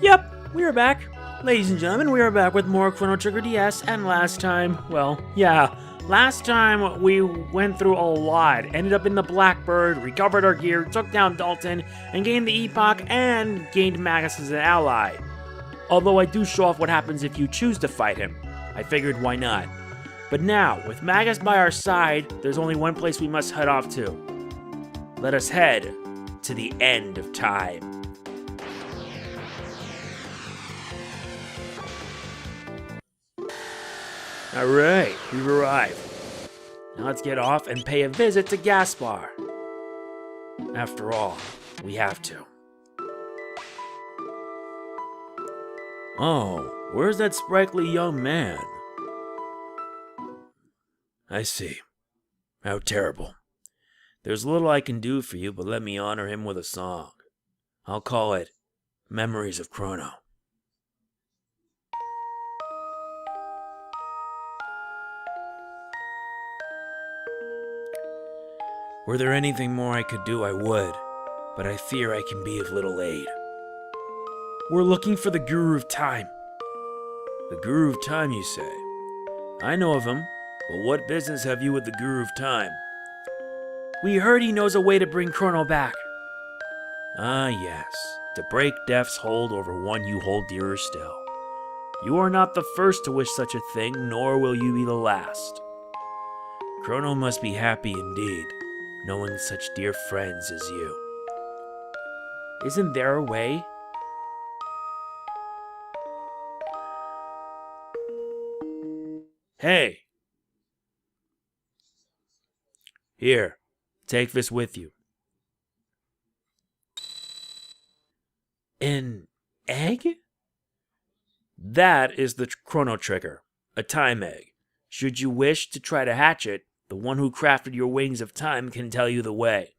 Yep, we are back. Ladies and gentlemen, we are back with more Chrono Trigger DS, and last time we went through a lot. Ended up in the Blackbird, recovered our gear, took down Dalton, and gained the Epoch, and gained Magus as an ally. Although I do show off what happens if you choose to fight him. I figured why not. But now, with Magus by our side, there's only one place we must head off to. Let us head to the end of time. Alright, we've arrived. Now let's get off and pay a visit to Gaspar. After all, we have to. Oh, where's that sprightly young man? I see. How terrible. There's little I can do for you, but let me honor him with a song. I'll call it Memories of Crono. Were there anything more I could do, I would, but I fear I can be of little aid. We're looking for the Guru of Time. The Guru of Time, you say? I know of him, but what business have you with the Guru of Time? We heard he knows a way to bring Crono back. Ah, yes, to break death's hold over one you hold dearer still. You are not the first to wish such a thing, nor will you be the last. Crono must be happy indeed, knowing such dear friends as you. Isn't there a way? Hey! Here, take this with you. An egg? That is the Chrono Trigger, a time egg. Should you wish to try to hatch it, the one who crafted your wings of time can tell you the way.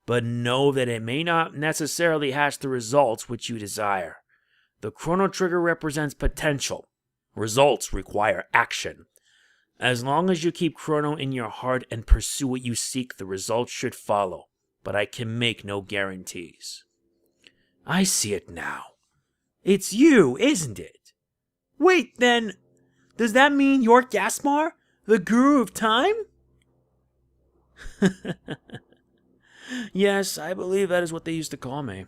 But know that it may not necessarily hatch the results which you desire. The Chrono Trigger represents potential. Results require action. As long as you keep Crono in your heart and pursue what you seek, the results should follow. But I can make no guarantees. I see it now. It's you, isn't it? Wait, then, does that mean you're Gaspar, the Guru of Time? Yes, I believe that is what they used to call me.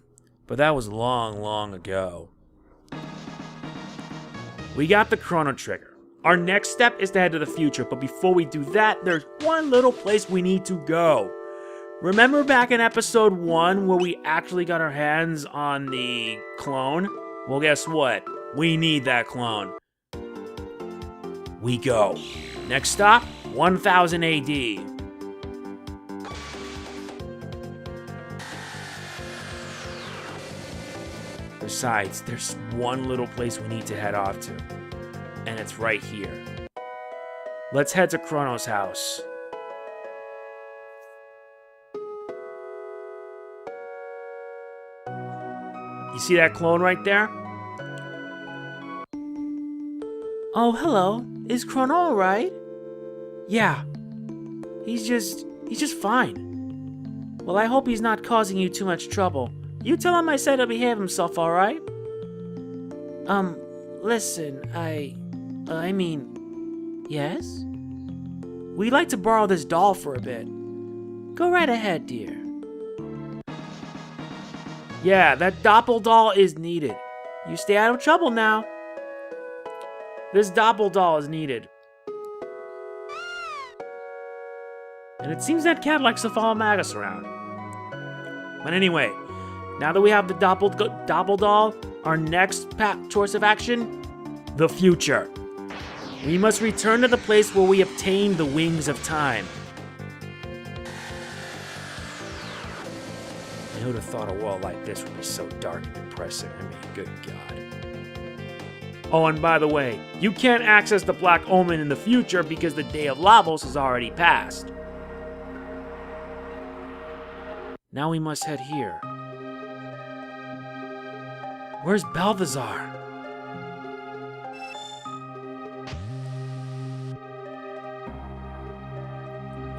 But that was long, long ago. We got the Chrono Trigger. Our next step is to head to the future, but before we do that, there's one little place we need to go. Remember back in episode 1 where we actually got our hands on the clone? Well, guess what? We need that clone. We go. Next stop, 1000 AD. Besides, there's one little place we need to head off to. And it's right here. Let's head to Crono's house. You see that clone right there? Oh, hello. Is Crono alright? Yeah. He's just fine. Well, I hope he's not causing you too much trouble. You tell him I said he'll behave himself, alright? Listen, I mean, yes? We'd like to borrow this doll for a bit. Go right ahead, dear. Yeah, that Doppel Doll is needed. You stay out of trouble now. This Doppel Doll is needed. And it seems that cat likes to follow Magus around. But anyway, now that we have the Doppel Doll, our next choice of action, the future. We must return to the place where we obtained the Wings of Time. I would have thought a world like this would be so dark and depressing. I mean, good God. Oh, and by the way, you can't access the Black Omen in the future because the day of Lavos has already passed. Now we must head here. Where's Belthasar?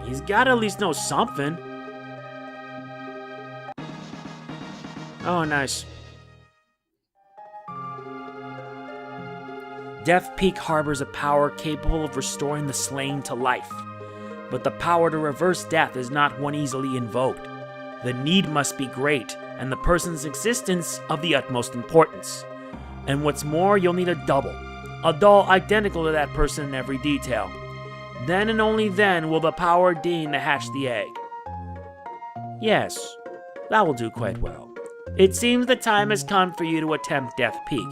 He's gotta at least know something. Oh, nice. Death Peak harbors a power capable of restoring the slain to life. But the power to reverse death is not one easily invoked. The need must be great, and the person's existence of the utmost importance. And what's more, you'll need a double. A doll identical to that person in every detail. Then and only then will the power deign to hatch the egg. Yes, that will do quite well. It seems the time has come for you to attempt Death Peak.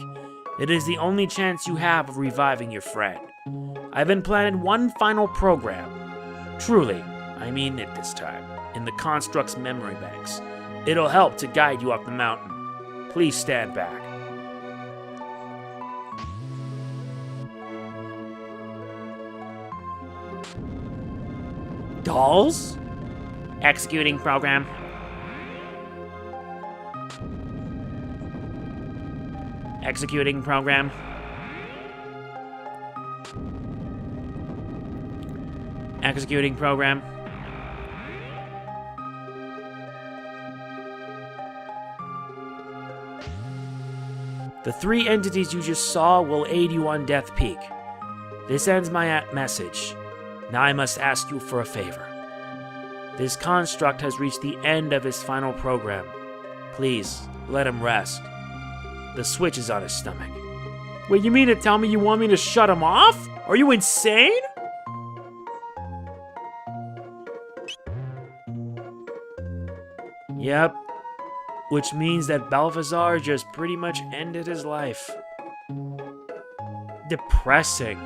It is the only chance you have of reviving your friend. I've implanted one final program. Truly, I mean it this time, in the construct's memory banks. It'll help to guide you up the mountain. Please stand back. Dolls? Executing program. Executing program. Executing program. The 3 entities you just saw will aid you on Death Peak. This ends my message. Now I must ask you for a favor. This construct has reached the end of his final program. Please, let him rest. The switch is on his stomach. Wait, you mean to tell me you want me to shut him off? Are you insane? Yep. Which means that Belthasar just pretty much ended his life. Depressing.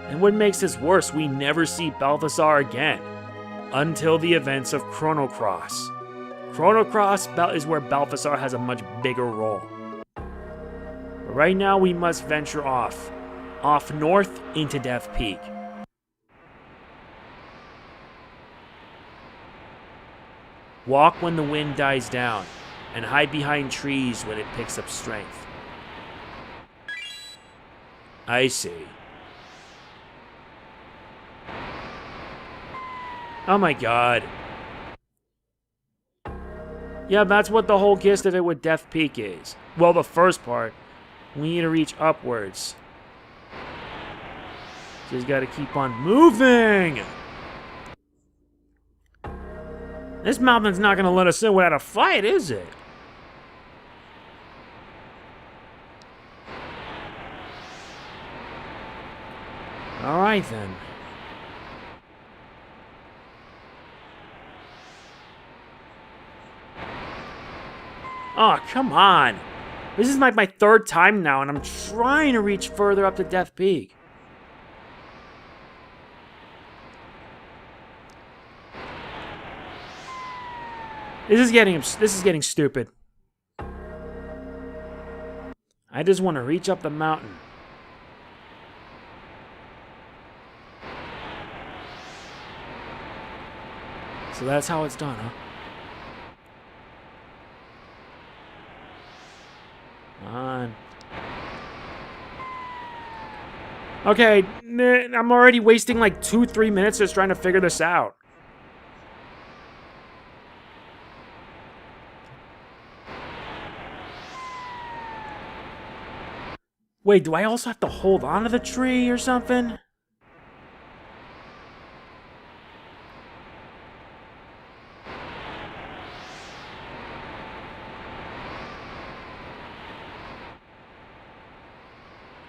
And what makes this worse, we never see Belthasar again. Until the events of Chrono Cross. Chrono Cross is where Belthasar has a much bigger role. But right now we must venture off. Off north into Death Peak. Walk when the wind dies down, and hide behind trees when it picks up strength. I see. Oh my god. Yeah, that's what the whole gist of it with Death Peak is. Well, the first part. We need to reach upwards. Just gotta keep on moving! This mountain's not gonna let us in without a fight, is it? Alright then. Oh, come on! This is like my 3rd time now, and I'm trying to reach further up to Death Peak. This is getting stupid. I just want to reach up the mountain. So that's how it's done, huh? Come on. Okay, I'm already wasting like 2-3 minutes just trying to figure this out. Wait, do I also have to hold on to the tree or something?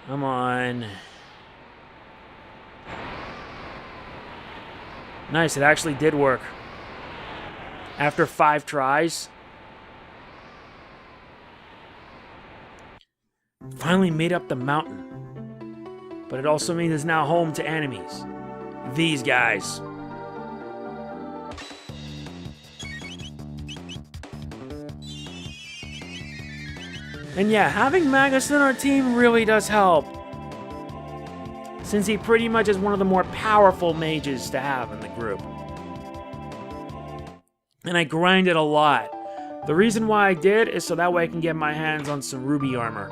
Come on. Nice, it actually did work. After 5 tries. Finally made up the mountain. But it also means it's now home to enemies. These guys. And yeah, having Magus in our team really does help. Since he pretty much is one of the more powerful mages to have in the group. And I grinded a lot. The reason why I did is so that way I can get my hands on some ruby armor.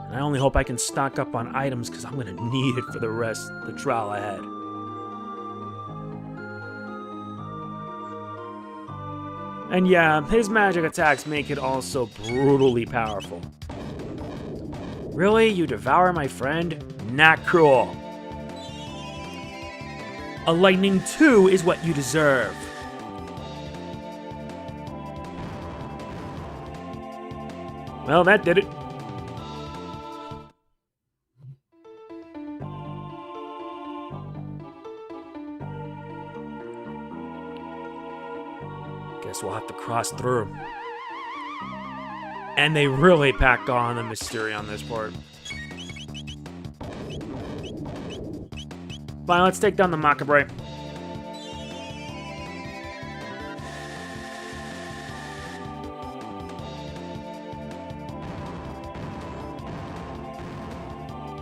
And I only hope I can stock up on items because I'm going to need it for the rest of the trial ahead. And yeah, his magic attacks make it also brutally powerful. Really? You devour my friend? Not cool. A lightning 2 is what you deserve. Well, that did it. Guess we'll have to cross through. And they really pack on the mystery on this part. Fine, let's take down the Macabre.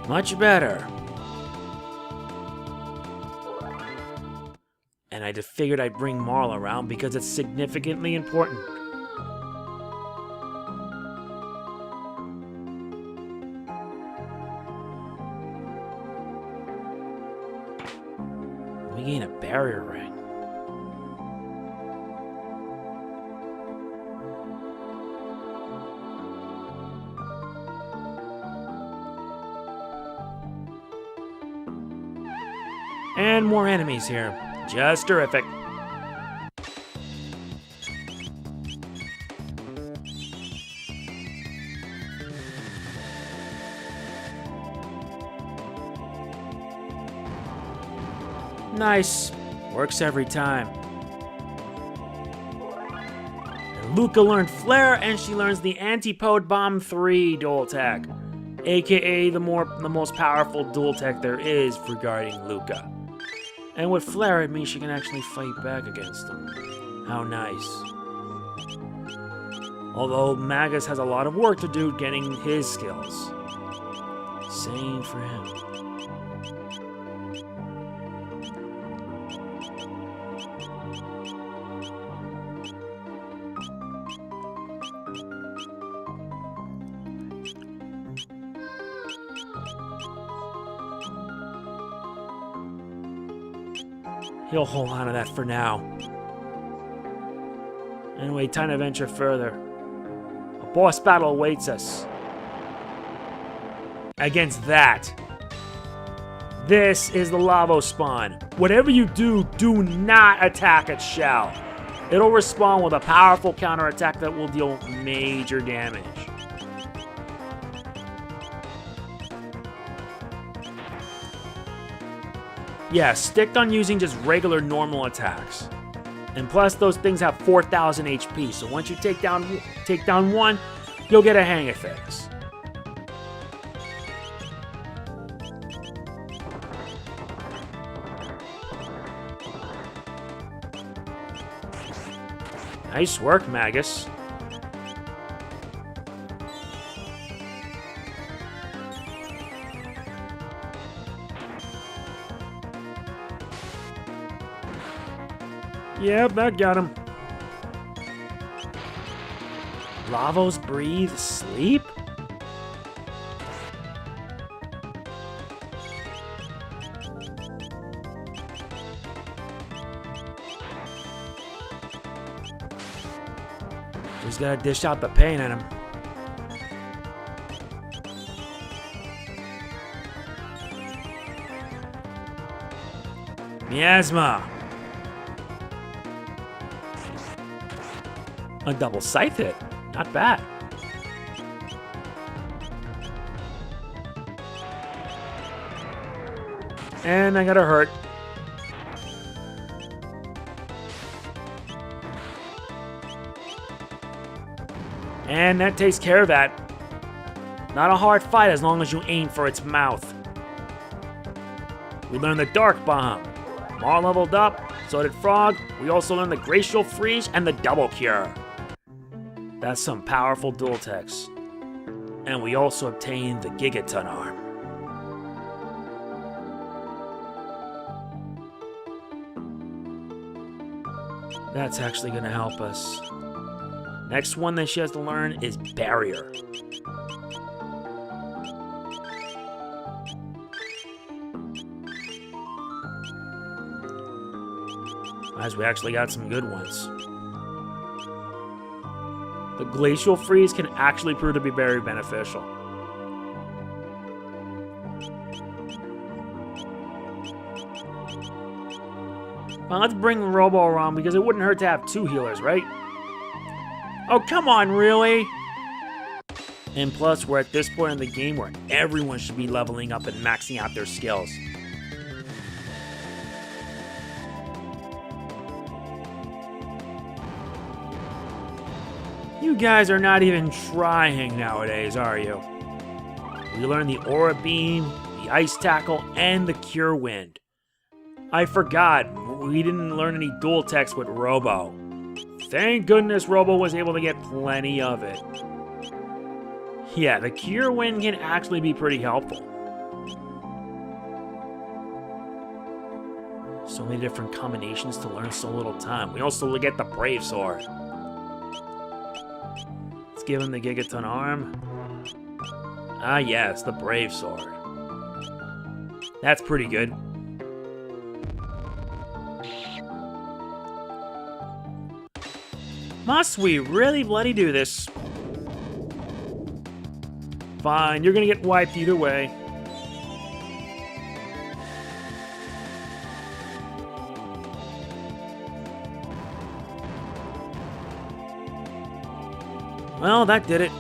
Much better. And I just figured I'd bring Marl around because it's significantly important. We gain a barrier ring. And more enemies here. Just terrific. Nice. Works every time. And Luca learned Flare, and she learns the Antipode Bomb 3 dual tech, aka the most powerful dual tech there is regarding Luca. And with Flare, it means she can actually fight back against him. How nice. Although Magus has a lot of work to do getting his skills. Same for him. He'll hold on to that for now. Anyway, time to venture further. A boss battle awaits us. Against that. This is the Lavos Spawn. Whatever you do, do not attack its shell. It'll respawn with a powerful counterattack that will deal major damage. Yeah, stick on using just regular normal attacks. And plus, those things have 4,000 HP, so once you take down one, you'll get a hang of things. Nice work, Magus. Yep, that got him. Lavos breathe sleep? Just gotta dish out the pain at him. Miasma. A double scythe hit. Not bad. And I got her hurt. And that takes care of that. Not a hard fight as long as you aim for its mouth. We learned the Dark Bomb. Marl leveled up, so did Frog. We also learned the Glacial Freeze and the Double Cure. That's some powerful dual techs. And we also obtained the Gigaton arm. That's actually going to help us. Next one that she has to learn is Barrier. As we actually got some good ones. The glacial freeze can actually prove to be very beneficial. Well, let's bring Robo around because it wouldn't hurt to have 2 healers, right? Oh, come on, really? And plus, we're at this point in the game where everyone should be leveling up and maxing out their skills. You guys are not even trying nowadays, are you? We learned the Aura Beam, the Ice Tackle, and the Cure Wind. I forgot, we didn't learn any dual techs with Robo. Thank goodness Robo was able to get plenty of it. Yeah, the Cure Wind can actually be pretty helpful. So many different combinations to learn, so little time. We also get the Brave Sword. Let's give him the Gigaton Arm. Ah yes, the Brave Sword. That's pretty good. Must we really bloody do this? Fine, you're gonna get wiped either way. Well, that did it.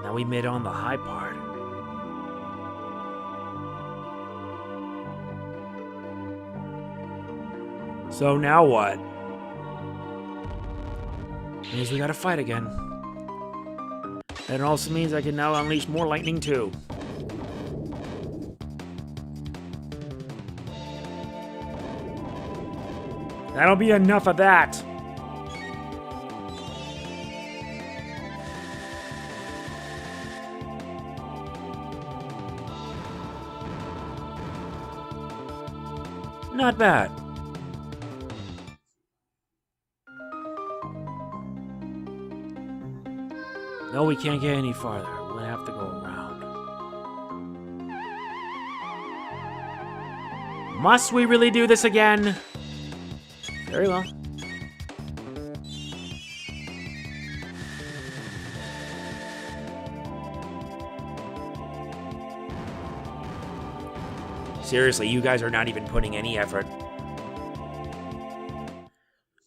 Now we made it on the high part. So now what? Means we gotta fight again. That also means I can now unleash more lightning too. That'll be enough of that. Not bad. No, we can't get any farther. We're gonna have to go around. Must we really do this again? Very well. Seriously, you guys are not even putting any effort.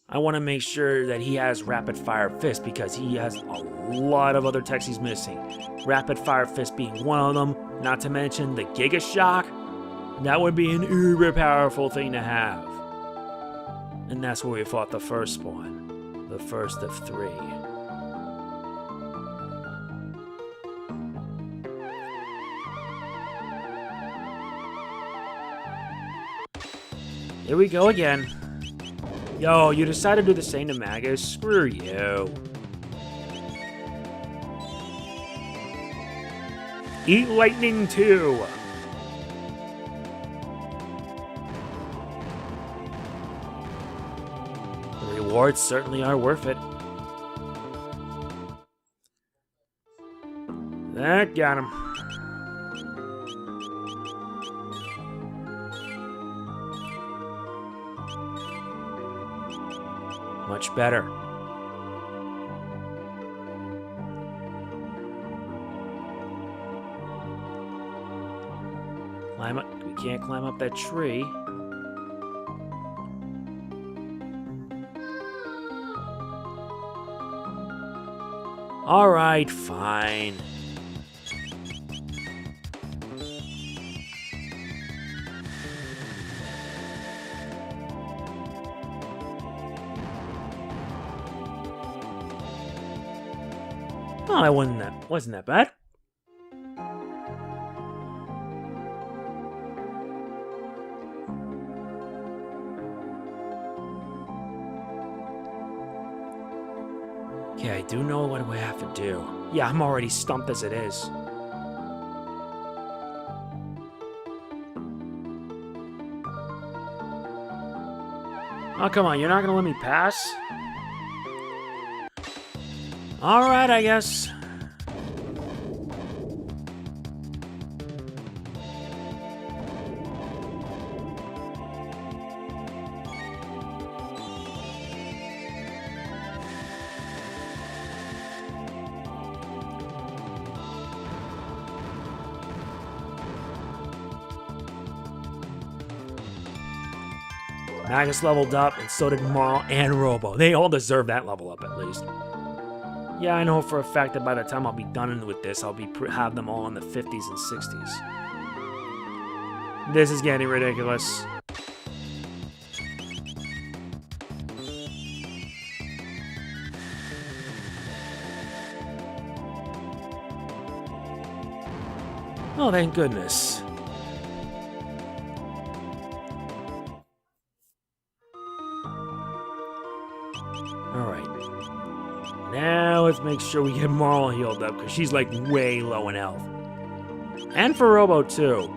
I want to make sure that he has Rapid Fire Fist because he has a lot of other techs he's missing. Rapid Fire Fist being one of them, not to mention the Giga Shock. That would be an uber powerful thing to have. And that's where we fought the first spawn. The first of 3. Here we go again. Yo, you decided to do the same to Magus? Screw you. Eat lightning too. The rewards certainly are worth it. That got him. Much better. Climb up. We can't climb up that tree. All right, fine. Oh, that wasn't that bad. Okay, I do know what we have to do. Yeah, I'm already stumped as it is. Oh, come on, you're not gonna let me pass? Alright, I guess. Magus leveled up, and so did Marl and Robo. They all deserve that level up, at least. Yeah, I know for a fact that by the time I'll be done with this, I'll have them all in the 50s and 60s. This is getting ridiculous. Oh, thank goodness. Alright. Now let's make sure we get Marl healed up, because she's like way low in health. And for Robo too.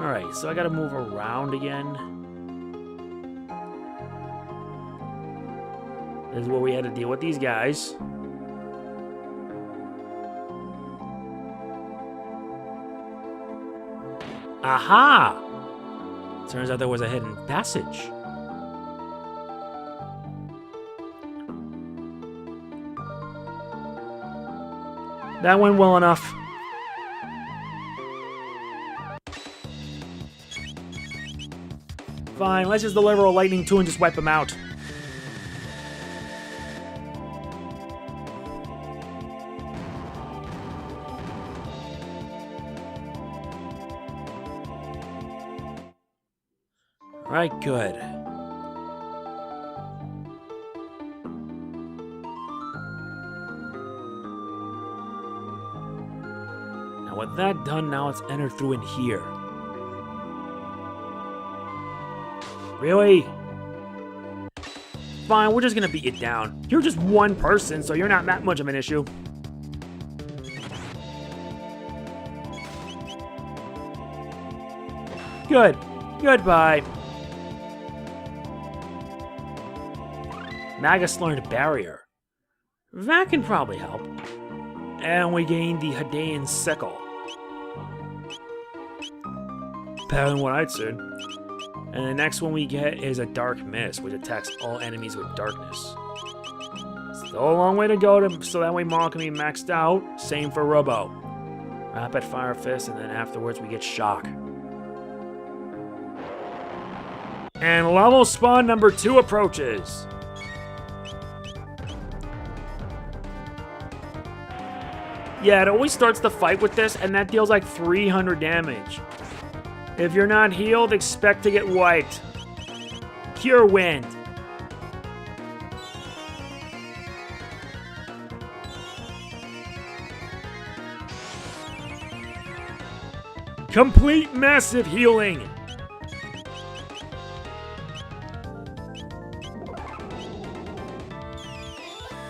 Alright, so I gotta move around again. This is where we had to deal with these guys. Aha! Turns out there was a hidden passage. That went well enough. Fine, let's just deliver a lightning 2 and just wipe them out. Alright, good. Now with that done, now let's enter through in here. Really? Fine, we're just gonna beat you down. You're just one person, so you're not that much of an issue. Good. Goodbye. Magus learned Barrier. That can probably help. And we gained the Hadean Sickle. Better than what I'd said. And the next one we get is a Dark Mist, which attacks all enemies with darkness. Still a long way to go so that way Marl can be maxed out. Same for Robo. Rapid Fire Fist, and then afterwards we get Shock. And Lavos Spawn number 2 approaches. Yeah, it always starts the fight with this, and that deals like 300 damage. If you're not healed, expect to get wiped. Cure Wind. Complete massive healing.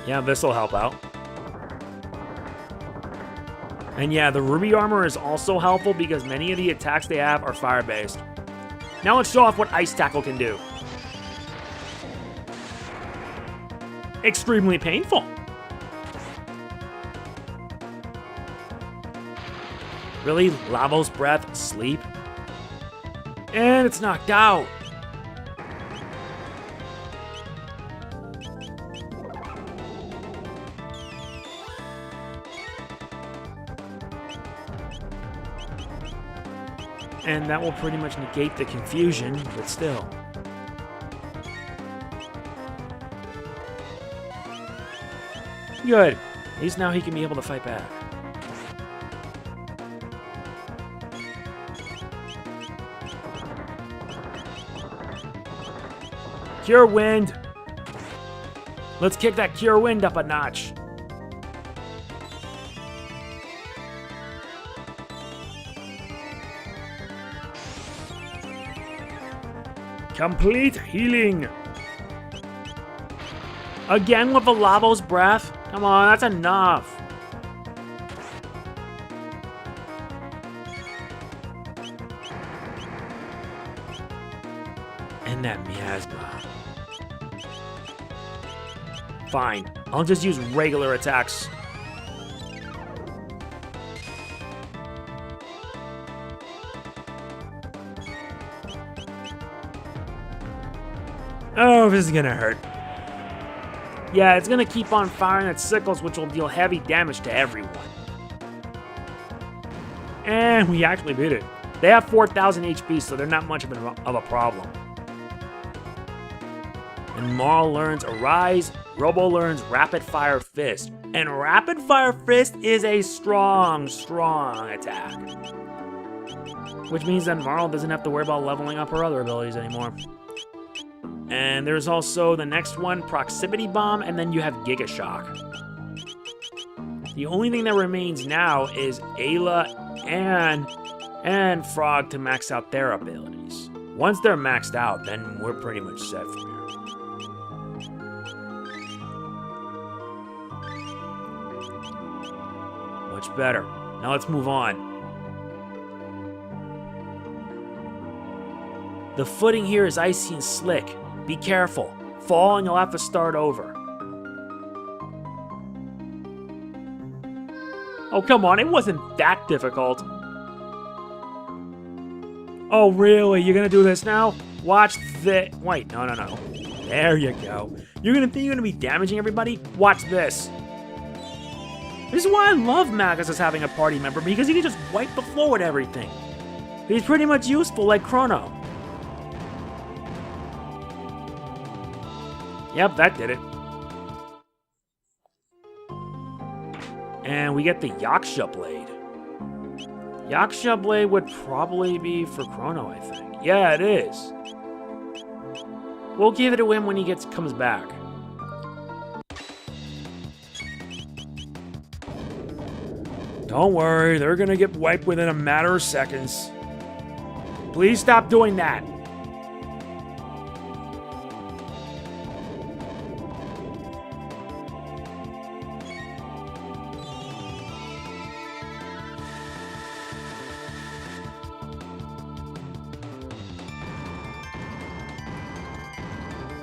Yeah, this'll help out. And yeah, the Ruby Armor is also helpful because many of the attacks they have are fire-based. Now let's show off what Ice Tackle can do. Extremely painful. Really? Lavos Breath? Sleep? And it's knocked out. And that will pretty much negate the confusion, but still. Good. At least now he can be able to fight back. Cure Wind. Let's kick that Cure Wind up a notch. Complete healing. Again with the Lavos Breath? Come on, that's enough. And that miasma. Fine, I'll just use regular attacks. Oh, this is gonna hurt. Yeah, it's gonna keep on firing its sickles, which will deal heavy damage to everyone. And we actually beat it. They have 4,000 HP, so they're not much of a problem. And Marl learns Arise, Robo learns Rapid Fire Fist. And Rapid Fire Fist is a strong attack. Which means that Marl doesn't have to worry about leveling up her other abilities anymore. And there's also the next one, Proximity Bomb, and then you have Giga Shock. The only thing that remains now is Ayla and Frog to max out their abilities. Once they're maxed out, then we're pretty much set from here. Much better. Now let's move on. The footing here is icy and slick. Be careful. Fall and you'll have to start over. Oh, come on. It wasn't that difficult. Oh, really? You're gonna do this now? Watch this. Wait, no. There you go. You're gonna be damaging everybody? Watch this. This is why I love Magus as having a party member, because he can just wipe the floor with everything. He's pretty much useful like Crono. Yep, that did it. And we get the Yaksha Blade. Yaksha Blade would probably be for Crono, I think. Yeah, it is. We'll give it to him when he comes back. Don't worry, they're gonna get wiped within a matter of seconds. Please stop doing that.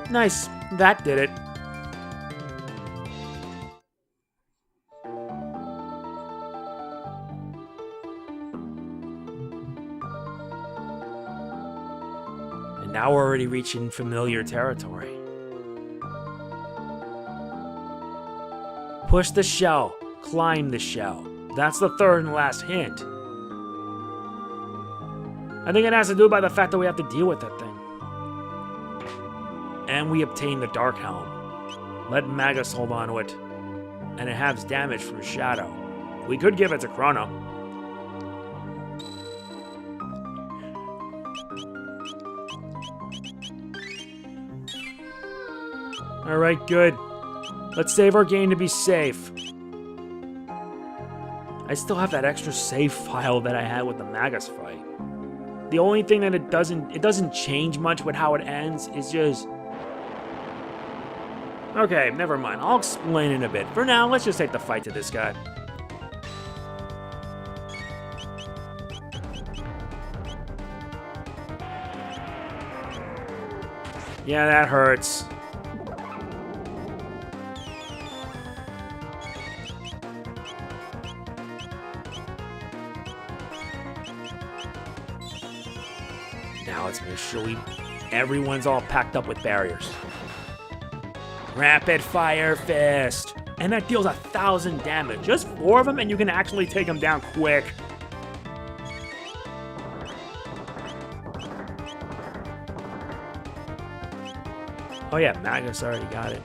Nice, that did it. And now we're already reaching familiar territory. Push the shell, climb the shell. That's the third and last hint. I think it has to do by the fact that we have to deal with that thing. And we obtain the Dark Helm. Let Magus hold on to it. And it halves damage from Shadow. We could give it to Crono. Alright, good. Let's save our game to be safe. I still have that extra save file that I had with the Magus fight. The only thing that it doesn't change much with how it ends. It's just... Okay, never mind. I'll explain in a bit. For now, let's just take the fight to this guy. Yeah, that hurts. Now let's make sure everyone's all packed up with barriers. Rapid Fire Fist. And that deals 1,000 damage. Just 4 of them and you can actually take them down quick. Oh yeah, Magus already got it.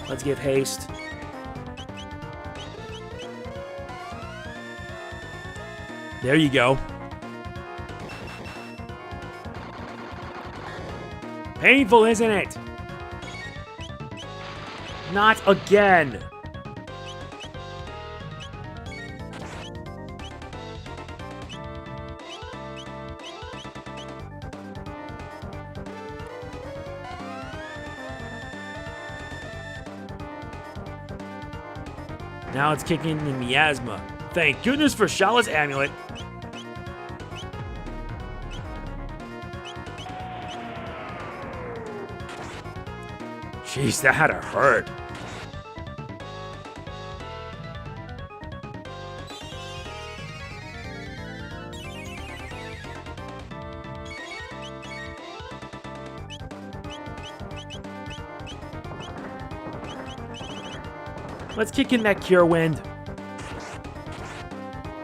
Let's give haste. There you go. Painful, isn't it? Not again. Now it's kicking in miasma. Thank goodness for Shala's amulet. Jeez, that had to hurt. Let's kick in that Cure Wind.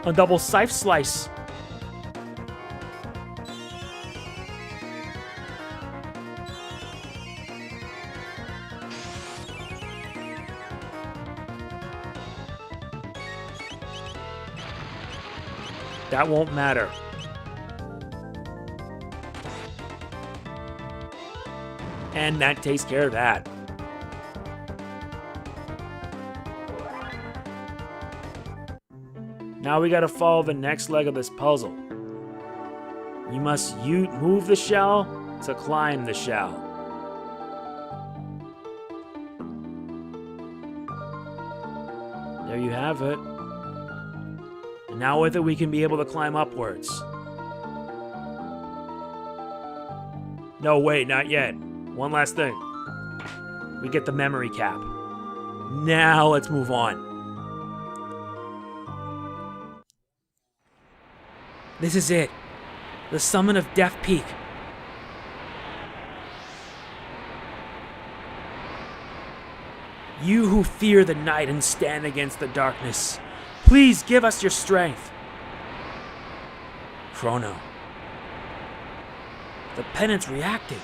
A double Scythe Slice. That won't matter. And that takes care of that. Now we gotta follow the next leg of this puzzle. You must move the shell to climb the shell. There you have it. And now with it we can be able to climb upwards. No, wait, not yet. One last thing. We get the memory cap. Now let's move on. This is it. The summit of Death Peak. You who fear the night and stand against the darkness, please give us your strength. Crono. The pennant's reacting.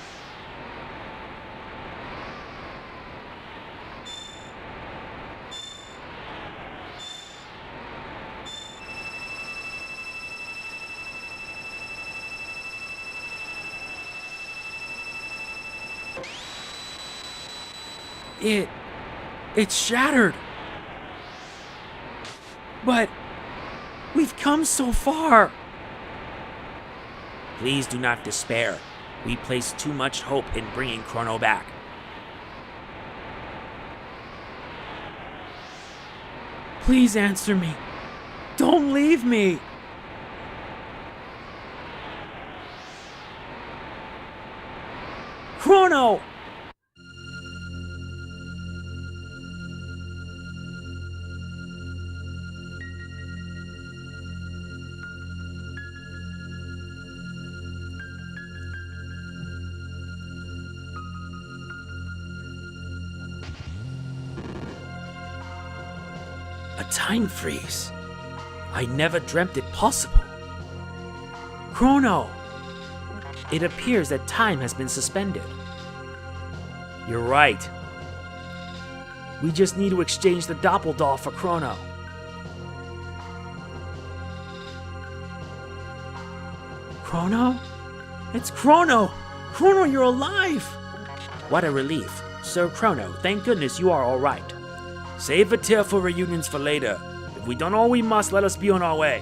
It's shattered. But we've come so far. Please do not despair. We place too much hope in bringing Crono back. Please answer me. Don't leave me. Crono! A time freeze. I never dreamt it possible. Crono! It appears that time has been suspended. You're right. We just need to exchange the Doppel Doll for Crono. Crono? It's Crono! Crono, you're alive! What a relief. Sir Crono, thank goodness you are alright. Save a tearful reunions for later. If we done all we must, let us be on our way.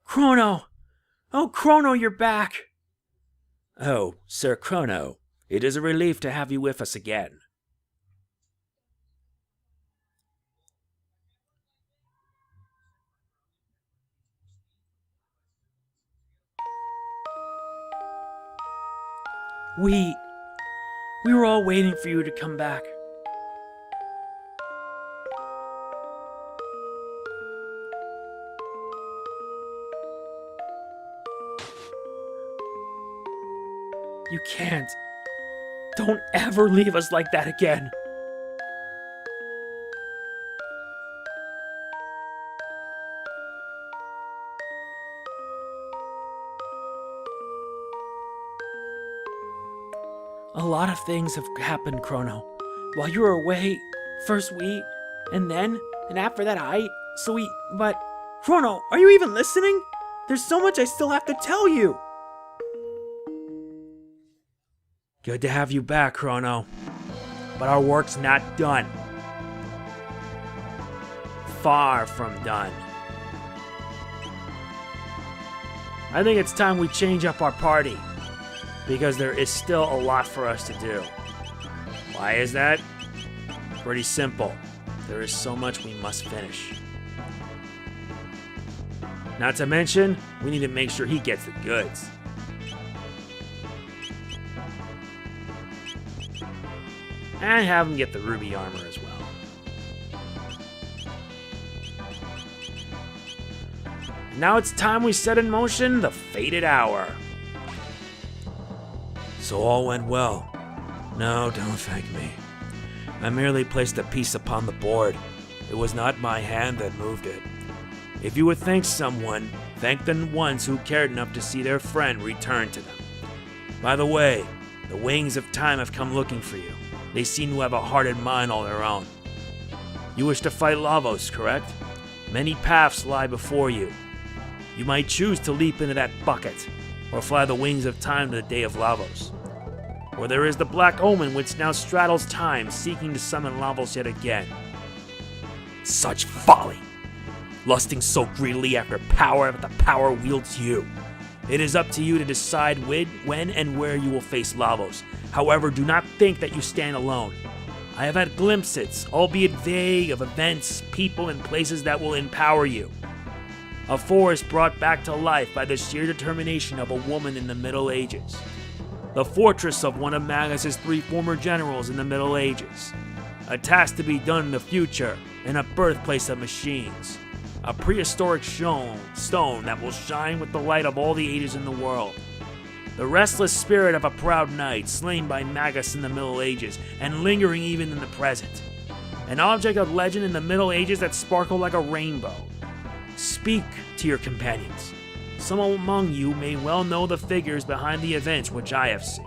Crono! Oh, Crono, you're back! Oh, Sir Crono, it is a relief to have you with us again. We were all waiting for you to come back. You can't. Don't ever leave us like that again. A lot of things have happened, Crono. While you were away, first we, and after that but... Crono, are you even listening? There's so much I still have to tell you. Good to have you back, Crono. But our work's not done. Far from done. I think it's time we change up our party, because there is still a lot for us to do. Why is that? pretty simple. There is so much we must finish. Not to mention, we need to make sure he gets the goods. And have him get the ruby armor as well. Now it's time we set in motion the fated hour. So all went well. No, don't thank me. I merely placed a piece upon the board. It was not my hand that moved it. If you would thank someone, thank the ones who cared enough to see their friend return to them. By the way, the wings of time have come looking for you. They seem to have a heart and mind all their own. You wish to fight Lavos, correct? Many paths lie before you. You might choose to leap into that bucket, or fly the wings of time to the day of Lavos. Or there is the Black Omen which now straddles time, seeking to summon Lavos yet again. Such folly! Lusting so greedily after power that the power wields you. It is up to you to decide when and where you will face Lavos. However, do not think that you stand alone. I have had glimpses, albeit vague, of events, people, and places that will empower you. A forest brought back to life by the sheer determination of a woman in the Middle Ages. The fortress of one of Magus' 3 former generals in the Middle Ages. A task to be done in the future, and a birthplace of machines. A prehistoric stone that will shine with the light of all the ages in the world. The restless spirit of a proud knight slain by Magus in the Middle Ages and lingering even in the present. An object of legend in the Middle Ages that sparkled like a rainbow. Speak to your companions. Some among you may well know the figures behind the events which I have seen.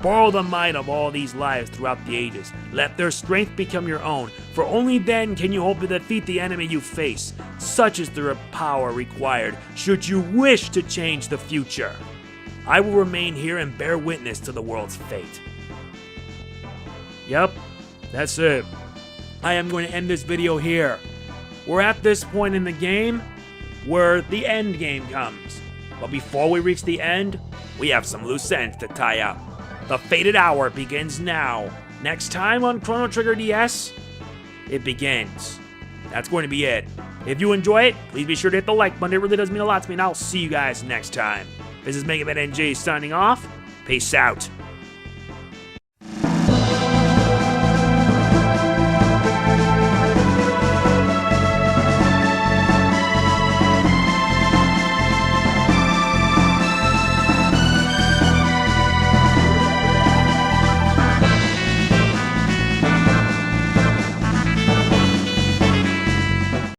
Borrow the might of all these lives throughout the ages. Let their strength become your own, for only then can you hope to defeat the enemy you face. Such is the power required should you wish to change the future. I will remain here and bear witness to the world's fate. Yep, that's it. I am going to end this video here. We're at this point in the game where the end game comes. But before we reach the end, we have some loose ends to tie up. The fated hour begins now. Next time on Chrono Trigger DS, it begins. That's going to be it. If you enjoy it, please be sure to hit the like button. It really does mean a lot to me, and I'll see you guys next time. This is MegamanNG signing off. Peace out.